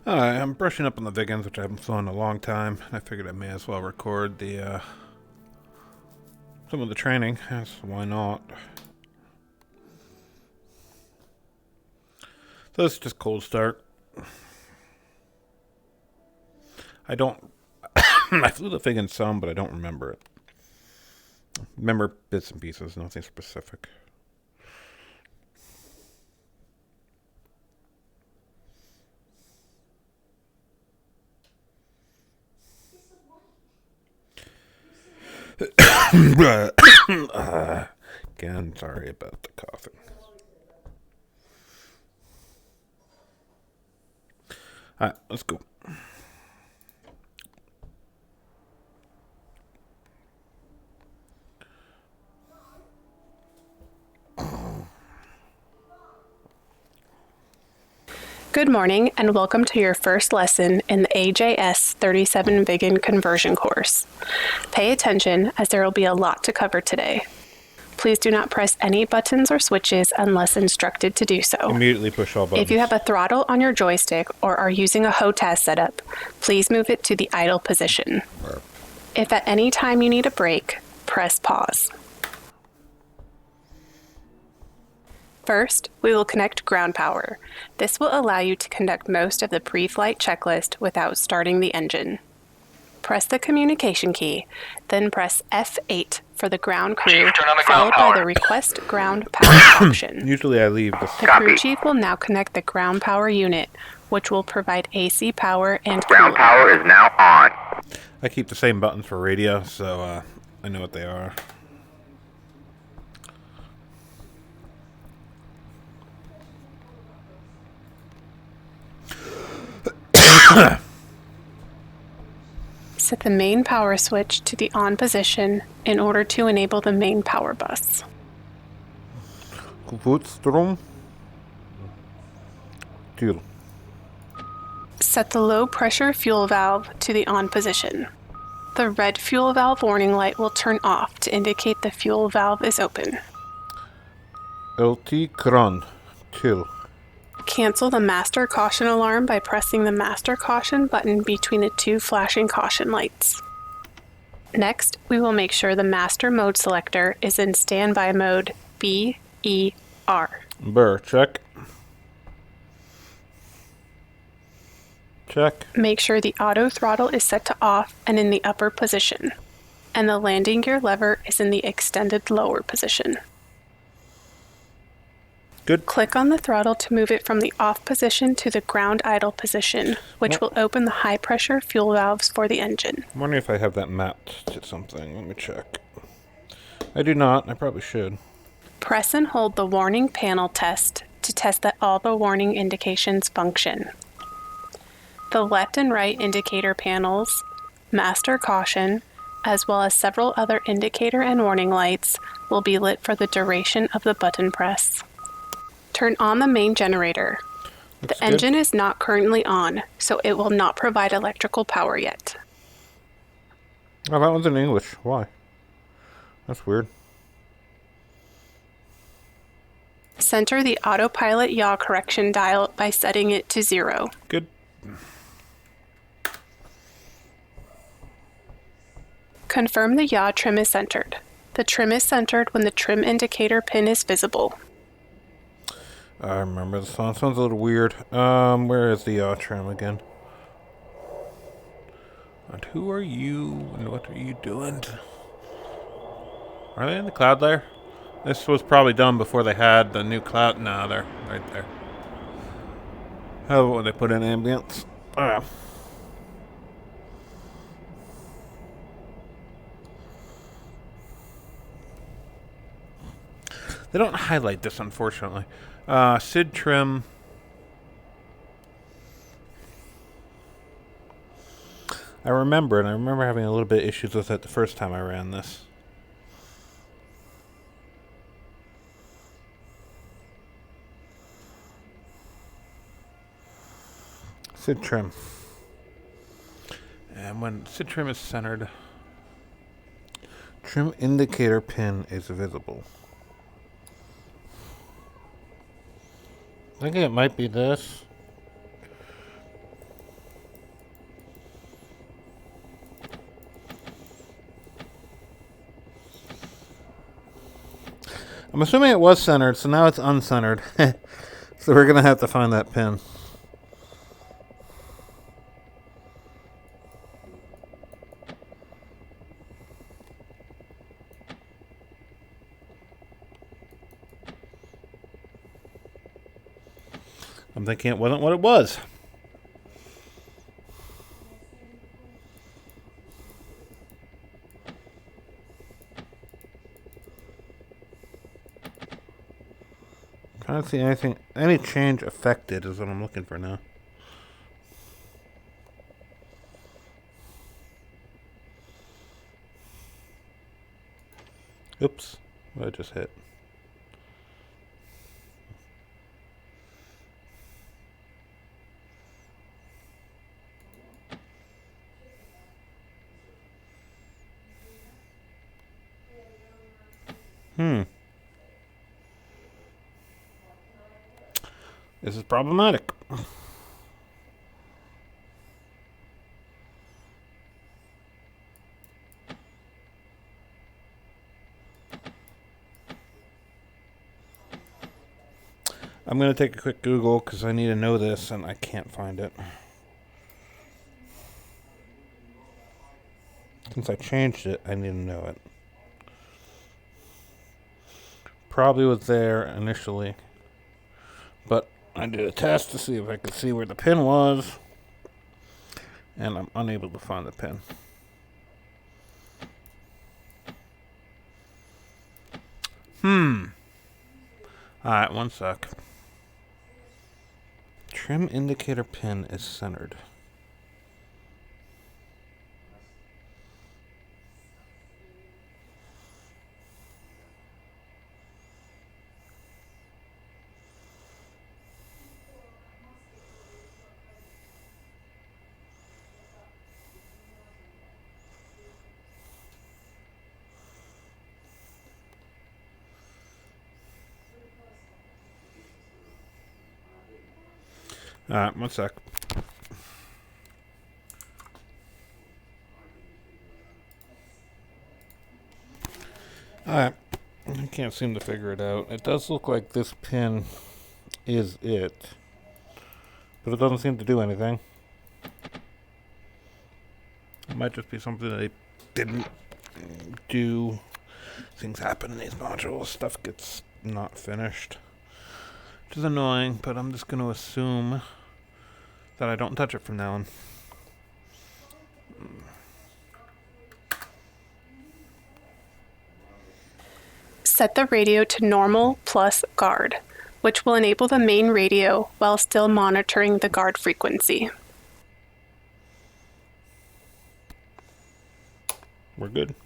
I'm brushing up on the Viggens, which I haven't flown in a long time. I figured I may as well record the some of the training. Yes, why not? So this is just cold start. I don't. I flew the Viggen some, but I don't remember it. Remember bits and pieces, nothing specific. Again, sorry about the coughing. Alright, let's go. Good morning and welcome to your first lesson in the AJS 37 Viggen conversion course. Pay attention as there will be a lot to cover today. Please do not press any buttons or switches unless instructed to do so. Immediately push all buttons. If you have a throttle on your joystick or are using a HOTAS setup, please move it to the idle position. If at any time you need a break, press pause. First, we will connect ground power. This will allow you to conduct most of the pre-flight checklist without starting the engine. Press the communication key, then press F8 for the ground crew, Chief, turn on the followed ground by power. the request ground power option. Usually I leave this. The crew chief will now connect the ground power unit, which will provide AC power and Ground cooling. power is now on. I keep the same buttons for radio, so I know what they are. Set the main power switch to the on position in order to enable the main power bus. Voetstrom. Tuur. Set the low pressure fuel valve to the on position. The red fuel valve warning light will turn off to indicate the fuel valve is open. LT kran. Till. Cancel the master caution alarm by pressing the master caution button between the two flashing caution lights. Next, we will make sure the master mode selector is in standby mode BER. Burr. Check. Check. Make sure the auto throttle is set to off and in the upper position, and the landing gear lever is in the extended lower position. Good. Click on the throttle to move it from the off position to the ground idle position, which will open the high pressure fuel valves for the engine. I'm wondering if I have that mapped to something. Let me check. I do not. I probably should. Press and hold the warning panel test to test that all the warning indications function. The left and right indicator panels, master caution, as well as several other indicator and warning lights will be lit for the duration of the button press. Turn on the main generator. Looks The engine is not currently on, so it will not provide electrical power yet. Oh, that one's in English. Why? That's weird. Center the autopilot yaw correction dial by setting it to 0. Good. Confirm the yaw trim is centered. The trim is centered when the trim indicator pin is visible. I remember the song. Sounds a little weird. Where is the trim again? And who are you? And what are you doing? Are they in the cloud layer? This was probably done before they had the new cloud. No, they're right there. How about when they put in ambience? They don't highlight this, unfortunately. SID trim. I remember having a little bit of issues with it the first time I ran this. SID trim. And when SID trim is centered, trim indicator pin is visible. I think it might be this. I'm assuming it was centered, so now it's uncentered. So we're going to have to find that pin. I'm thinking it wasn't what it was. I don't see anything. Any change affected is what I'm looking for now. Oops. What I just hit. This is problematic. I'm going to take a quick Google because I need to know this and I can't find it. Since I changed it, I need to know it. Probably was there initially, but I did a test to see if I could see where the pin was, and I'm unable to find the pin. Alright, one sec. Trim indicator pin is centered. Alright, one sec. Alright, I can't seem to figure it out. It does look like this pin is it, but it doesn't seem to do anything. It might just be something they didn't do. Things happen in these modules. Stuff gets not finished, which is annoying, but I'm just going to assume that I don't touch it from now on. Set the radio to normal plus guard, which will enable the main radio while still monitoring the guard frequency. We're good.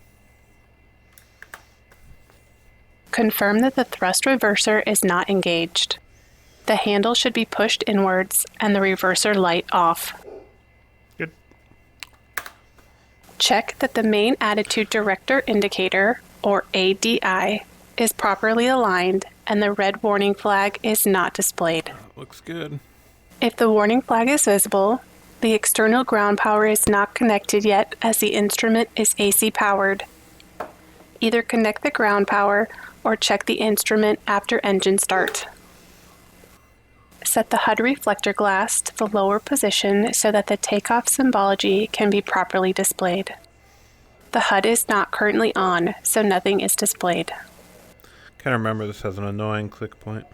Confirm that the thrust reverser is not engaged. The handle should be pushed inwards and the reverser light off. Good. Check that the main attitude director indicator, or ADI, is properly aligned and the red warning flag is not displayed. Looks good. If the warning flag is visible, the external ground power is not connected yet as the instrument is AC powered. Either connect the ground power or check the instrument after engine start. Set the HUD reflector glass to the lower position so that the takeoff symbology can be properly displayed. The HUD is not currently on, so nothing is displayed. Can't remember, this has an annoying click point.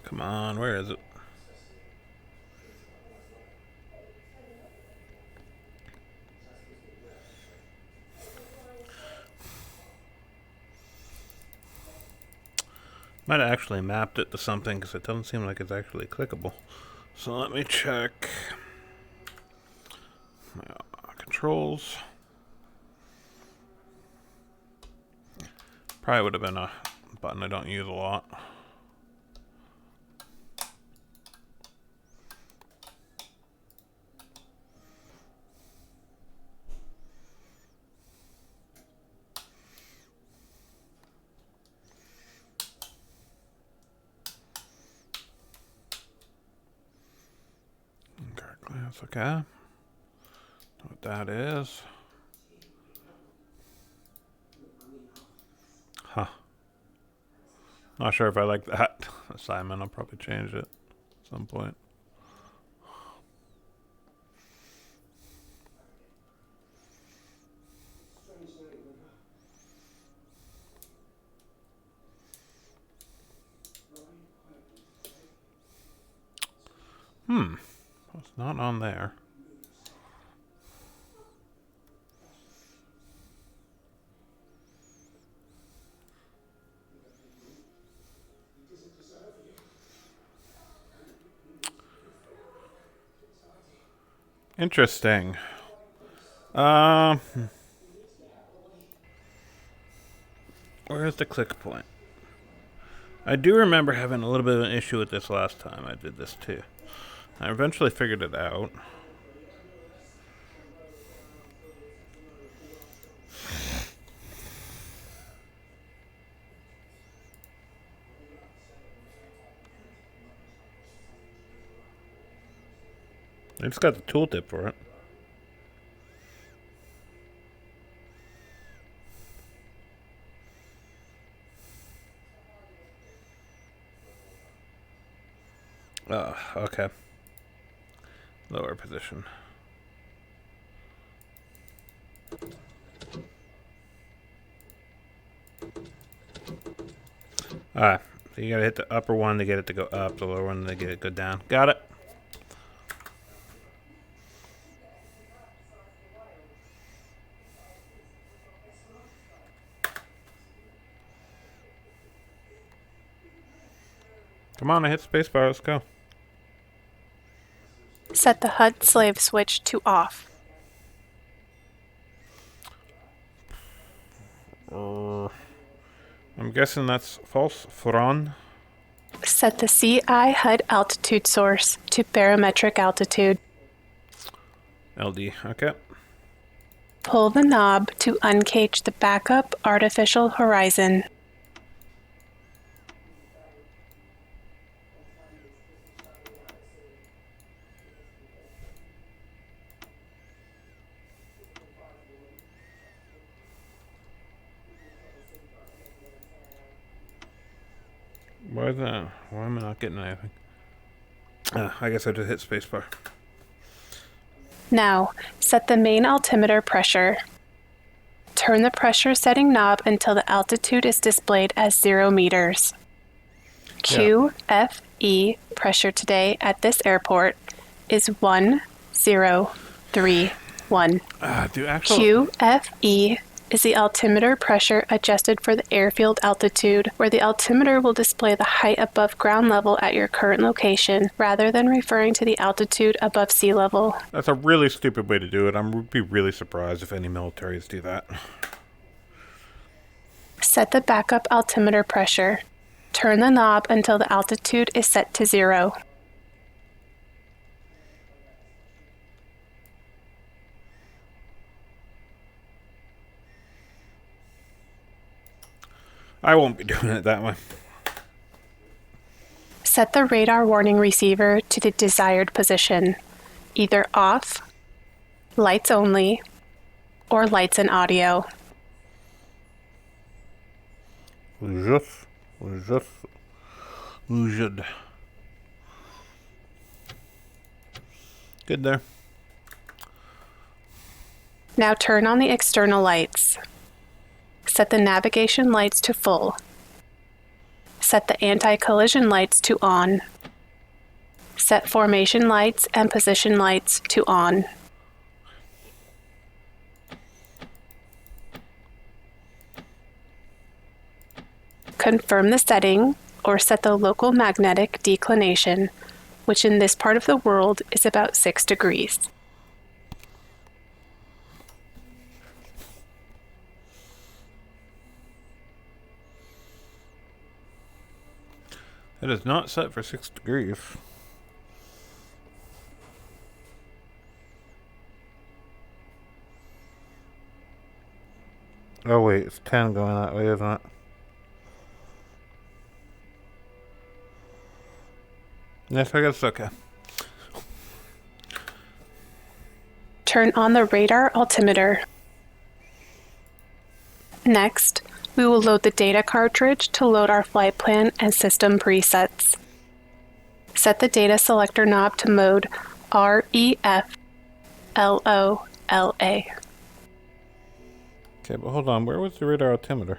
Come on, where is it? Might have actually mapped it to something because it doesn't seem like it's actually clickable. So let me check. Controls. Probably would have been a button I don't use a lot. Guard glass, okay. Know what that is. Huh. Not sure if I like that assignment. I'll probably change it at some point. It's not on there. Interesting. Where's the click point? I do remember having a little bit of an issue with this last time I did this too. I eventually figured it out. I just got the tooltip for it. Oh, okay. Lower position. Alright, so you gotta hit the upper one to get it to go up, the lower one to get it to go down. Got it. Come on, I hit spacebar, let's go. Set the HUD slave switch to off. I'm guessing that's false. Fron. Set the CI HUD altitude source to barometric altitude. LD, okay. Pull the knob to uncage the backup artificial horizon. Why am I not getting anything? I guess I just hit spacebar. Now, set the main altimeter pressure. Turn the pressure setting knob until the altitude is displayed as 0 meters. QFE pressure today at this airport is 1031. QFE is the altimeter pressure adjusted for the airfield altitude, where the altimeter will display the height above ground level at your current location, rather than referring to the altitude above sea level. That's a really stupid way to do it. I'd be really surprised if any militaries do that. Set the backup altimeter pressure. Turn the knob until the altitude is set to 0. I won't be doing it that way. Set the radar warning receiver to the desired position, either off, lights only, or lights and audio. Good there. Now turn on the external lights. Set the navigation lights to full. Set the anti-collision lights to on. Set formation lights and position lights to on. Confirm the setting or set the local magnetic declination, which in this part of the world is about 6 degrees. It is not set for 6 degrees. Oh wait, it's 10 going that way, isn't it? Yes, I guess it's okay. turn on the radar altimeter. Next, we will load the data cartridge to load our flight plan and system presets. Set the data selector knob to mode REF LOLA. Okay, but hold on. Where was the radar altimeter?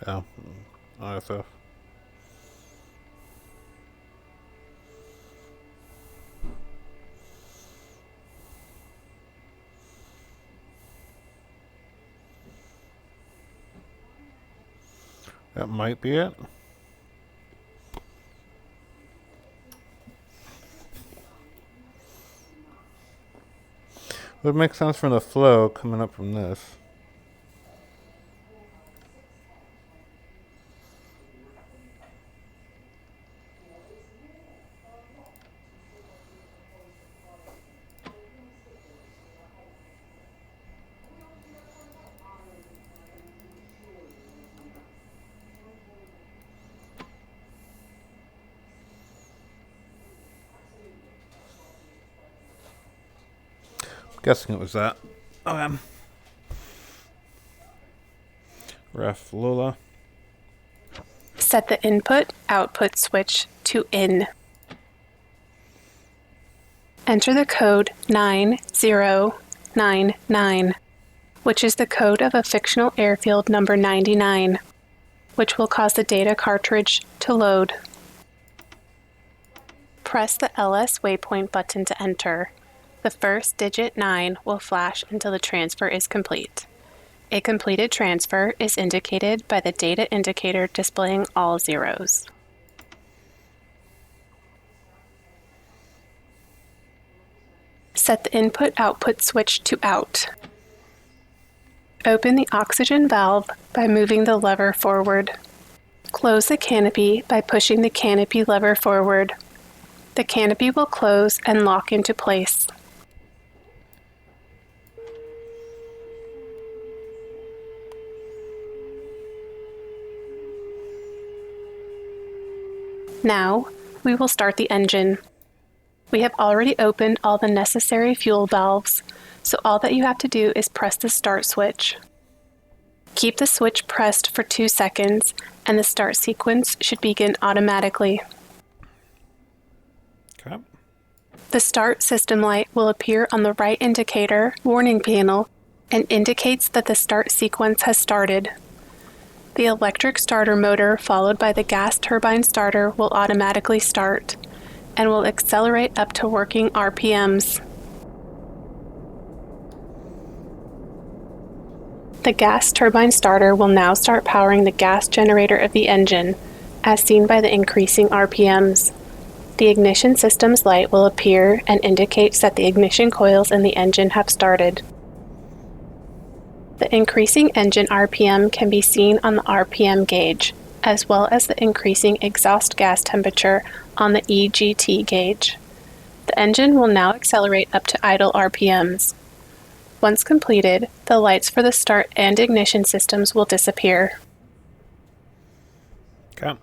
Oh, ISF. That might be it. Would make sense from the flow coming up from this. Guessing it was that. Ref Lola. Set the input-output switch to in. Enter the code 9099, which is the code of a fictional airfield number 99, which will cause the data cartridge to load. Press the LS waypoint button to enter. The first digit 9 will flash until the transfer is complete. A completed transfer is indicated by the data indicator displaying all zeros. Set the input-output switch to out. Open the oxygen valve by moving the lever forward. Close the canopy by pushing the canopy lever forward. The canopy will close and lock into place. Now, we will start the engine. We have already opened all the necessary fuel valves, so all that you have to do is press the start switch. Keep the switch pressed for 2 seconds, and the start sequence should begin automatically. The start system light will appear on the right indicator warning panel and indicates that the start sequence has started. The electric starter motor followed by the gas turbine starter will automatically start and will accelerate up to working RPMs. The gas turbine starter will now start powering the gas generator of the engine, as seen by the increasing RPMs. The ignition system's light will appear and indicates that the ignition coils in the engine have started. The increasing engine RPM can be seen on the RPM gauge, as well as the increasing exhaust gas temperature on the EGT gauge. The engine will now accelerate up to idle RPMs. Once completed, the lights for the start and ignition systems will disappear. Okay.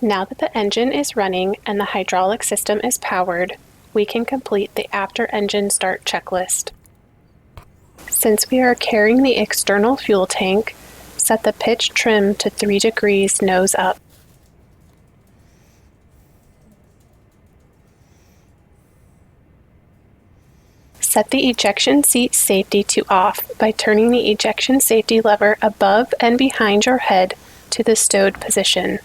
Now that the engine is running and the hydraulic system is powered, we can complete the after-engine start checklist. Since we are carrying the external fuel tank, set the pitch trim to 3 degrees nose up. Set the ejection seat safety to off by turning the ejection safety lever above and behind your head to the stowed position.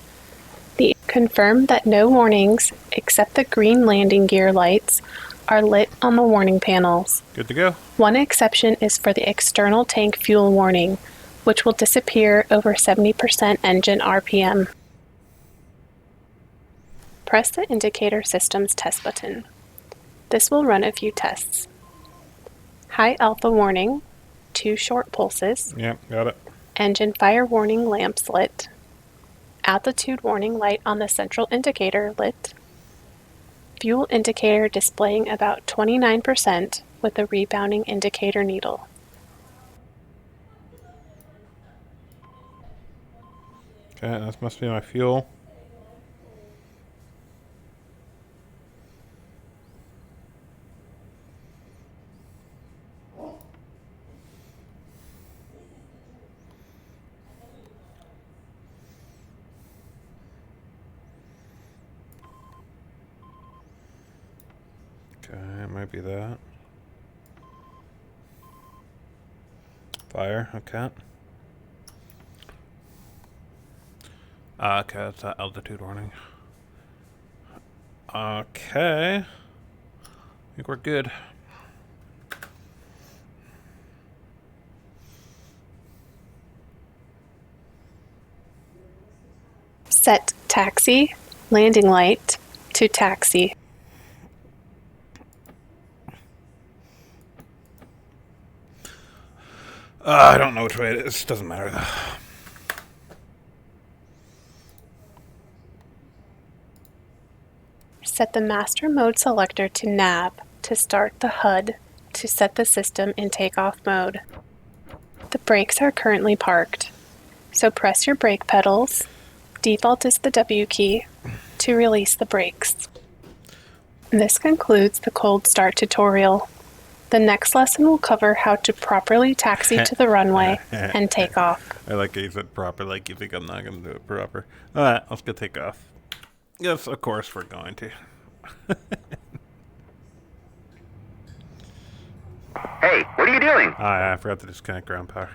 Confirm that no warnings, except the green landing gear lights, are lit on the warning panels. Good to go. One exception is for the external tank fuel warning, which will disappear over 70% engine RPM. Press the indicator systems test button. This will run a few tests. High alpha warning, 2 short pulses. Yep, got it. Engine fire warning lamps lit. Altitude warning light on the central indicator lit. Fuel indicator displaying about 29% with a rebounding indicator needle. Okay, this must be my fuel. Okay, it might be that. Fire, okay. Okay, that's that altitude warning. Okay. I think we're good. Set taxi, landing light to taxi. I don't know which way it is. Doesn't matter though. Set the master mode selector to nav to start the HUD to set the system in takeoff mode. The brakes are currently parked, so press your brake pedals, default is the W key, to release the brakes. This concludes the cold start tutorial. The next lesson will cover how to properly taxi to the runway and take off. I like how you said proper, like you think I'm not going to do it proper. Alright, let's go take off. Yes, of course we're going to. Hey, what are you doing? I forgot to disconnect ground power.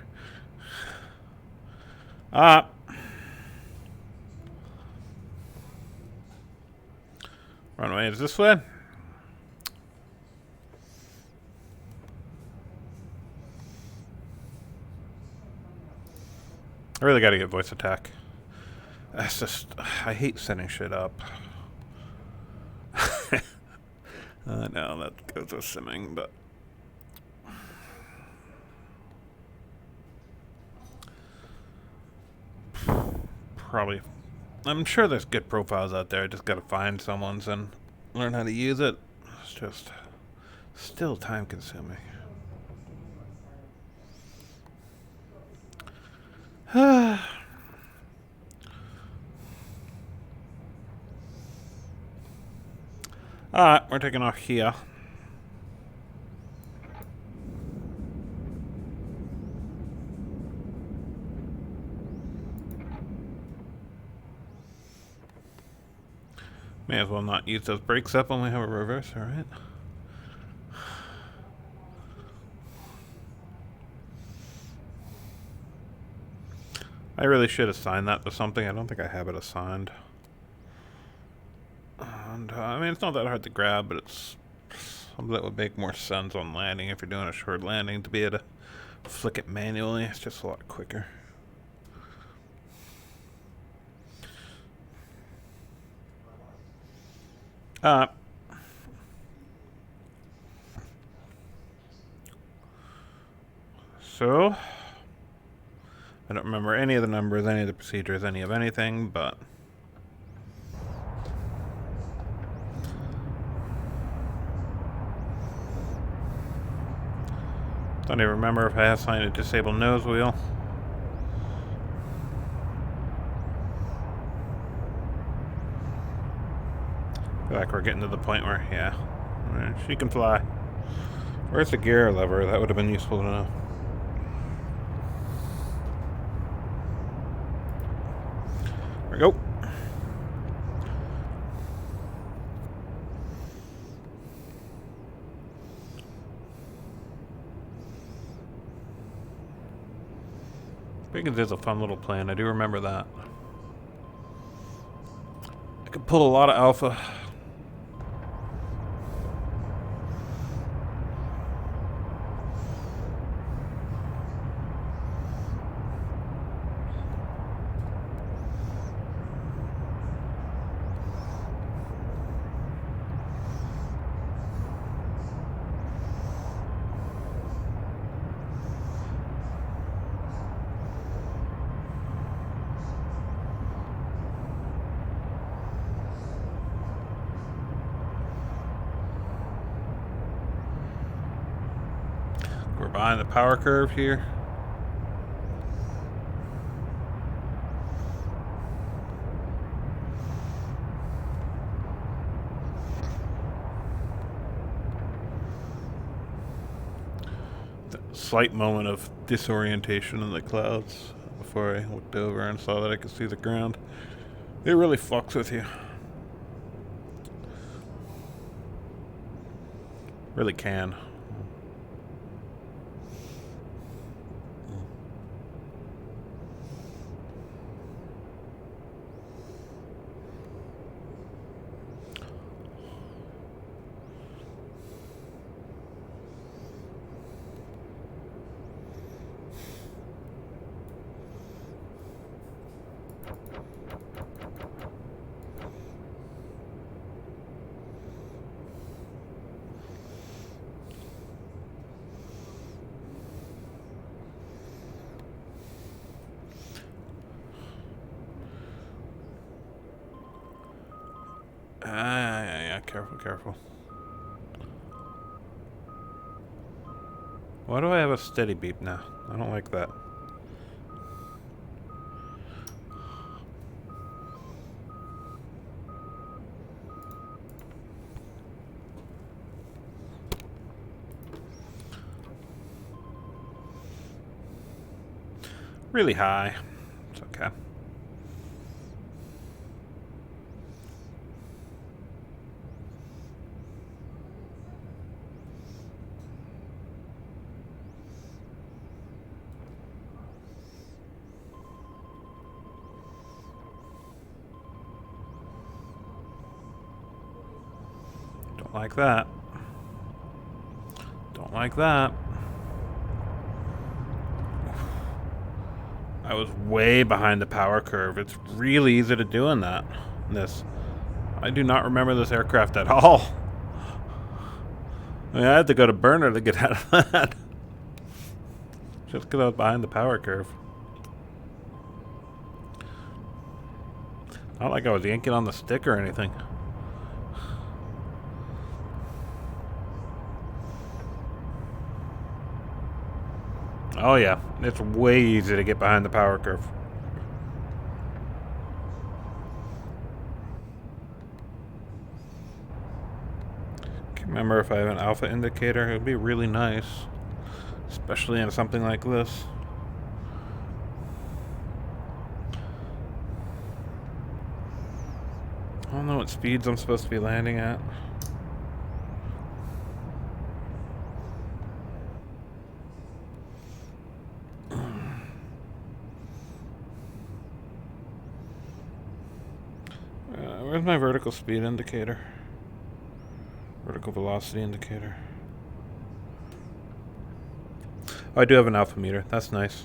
Runway is this way. I really gotta get voice attack. That's just, I hate setting shit up. No, that goes with simming, but probably, I'm sure there's good profiles out there. I just gotta find someone's and learn how to use it. It's just still time consuming. Alright, we're taking off here. May as well not use those brakes up when we have a reverse, alright? I really should assign that to something. I don't think I have it assigned. And, I mean, it's not that hard to grab, but it's something that would make more sense on landing if you're doing a short landing to be able to flick it manually. It's just a lot quicker. So, I don't remember any of the numbers, any of the procedures, any of anything, but don't even remember if I assigned a disable nose wheel. I feel like we're getting to the point where, yeah, she can fly. Where's the gear lever? That would have been useful to know. There we go. Viggen is a fun little plan. I do remember that. I could pull a lot of alpha. We're behind the power curve here. That slight moment of disorientation in the clouds before I looked over and saw that I could see the ground. It really fucks with you. Really can. Yeah, careful, careful. Why do I have a steady beep now? I don't like that. Really high. It's okay. Don't like that. Don't like that. I was way behind the power curve. It's really easy to do in that. I do not remember this aircraft at all. I mean, I had to go to burner to get out of that. Just because I was behind the power curve. Not like I was yanking on the stick or anything. Oh yeah, it's way easy to get behind the power curve. Can't remember if I have an alpha indicator. It would be really nice, especially in something like this. don't know what speeds I'm supposed to be landing at. Where's my vertical speed indicator? Vertical velocity indicator. Oh, I do have an altimeter. That's nice.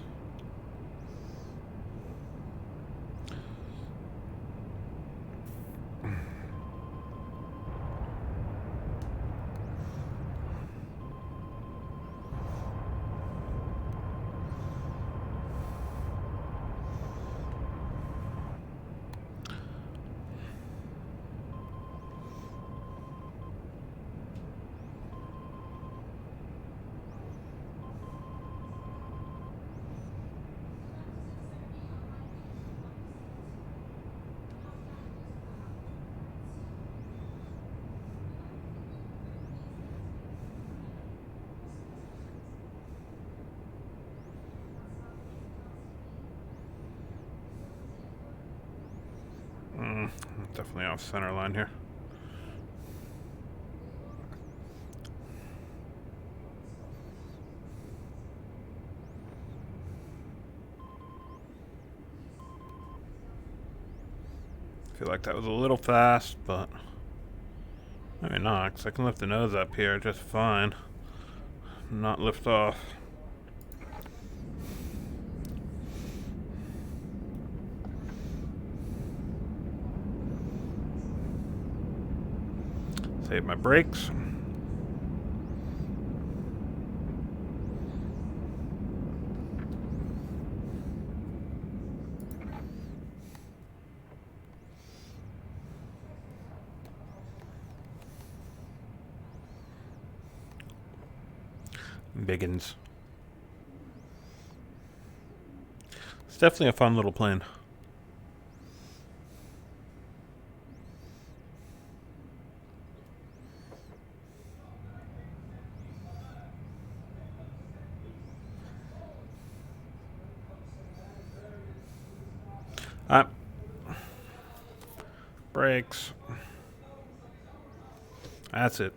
Definitely off center line here. I feel like that was a little fast, but maybe not, because I can lift the nose up here just fine. Not lift off. Save my brakes. Biggins. It's definitely a fun little plane. Brakes. That's it.